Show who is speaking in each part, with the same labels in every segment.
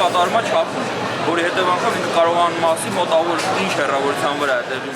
Speaker 1: կատարումա չափում, որի հետևանքով ինքը կարողանում մասի մոտավոր ինչ հեռավորության վրա է տեղի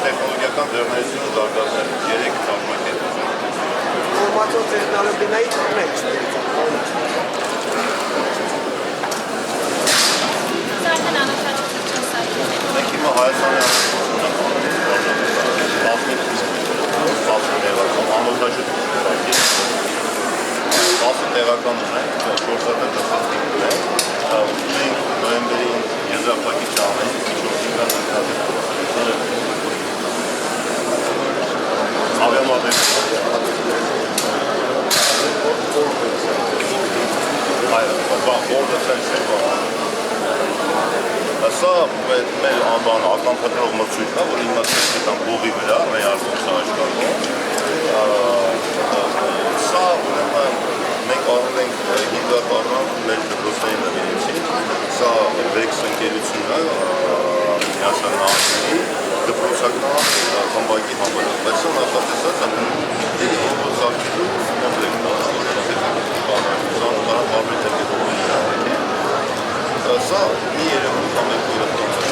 Speaker 2: Տեխնոլոգիական ձեռնարկություն ու զարգացնել 3 ծաղկակետով։ Համացած տեխնոլոգիայի մեջ։
Speaker 3: Մենք հիմա Հայաստանի տեղական ունենք, 4 ունենք, նոյեմբերի եզրափակի ճանենք, 4 ավիամատեր Սա մեր անվանը ականփտրող մրցույթն է, որ իմացել կամ բողի վրա ռեալվում սա աշխարհում։ Սա մենք արել ենք 5 տարի մեր դպրոցների նվիրեցին։ Սա Vex ընկերությունն է, միասին նահանգների դպրոցական խմբակի համար։ Բայց սա նախատեսած է ինքնուսակցելու կոմպլեկտ է, Սա մի երևում կամ եք իրատանց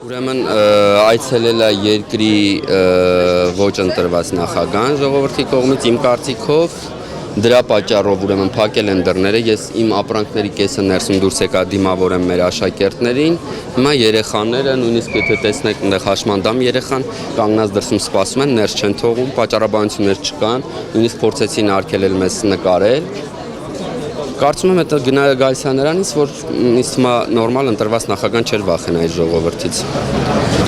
Speaker 4: Ուրեմն այցելել է երկրի ոչ ընտրված նախագահան ժողովրդի կողմից իմ կարծիքով դրա պատճառով ուրեմն փակել են դռները ես իմ ապրանքների կեսը ներսում դուրս եկա դիմավորեմ մեր աշակերտներին հիմա երեխաները նույնիսկ եթե տեսնեք այնտեղ հաշմանդամ երեխան կանգնած դրսում սպասում են ներս չեն թողում պատճառաբանություններ չկան նույնիսկ փորձեցին արգելել մեզ նկարել Կարծում եմ դա գալիս է նրանից, որ ինձ թվում է նորմալ ընտրված նախագահան չէր վախենա այդ ժողովրդից։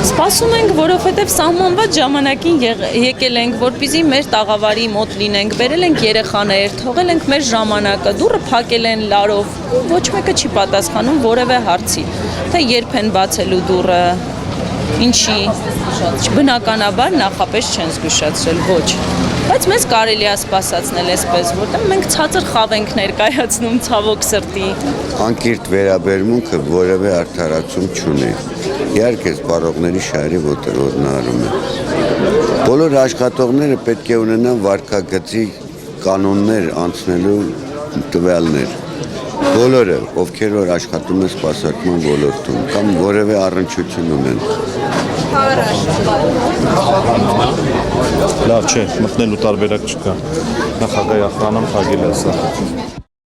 Speaker 5: Սպասում ենք, որովհետև սահմանված ժամանակին եկել ենք, որպեսզի մեր տաղավարի մոտ լինենք, բերել ենք երեխաներ, թողել ենք մեր ժամանակը, դուռը փակել են լարով, ոչ մեկը չի պատասխանում որևէ հարցի, թե երբ են բացելու դուռը, ինչի, բնականաբար նախապես չեն զգուշացրել, ոչ։ Բայց մեզ կարելի է սպասացնել այսպես, որտեղ մենք ցածր խավ ենք ներկայացնում ցավոք սրտի։
Speaker 6: Անկիրթ վերաբերմունքը որևէ արդարացում չունի։ Իհարկե, սպառողների շահերի ոտնահարում է։ Բոլոր աշխատողները պետք է ունենան վարքագծի կանոններ անցնելու տվյալներ։ Բոլորը, ովքեր որ աշխատում են սպասարկման ոլորտում կամ որևէ առնչություն ունեն։
Speaker 7: Լավ չէ, մտնելու տարբերակ չկա։ Նախագահի ախրանը փակել է սա։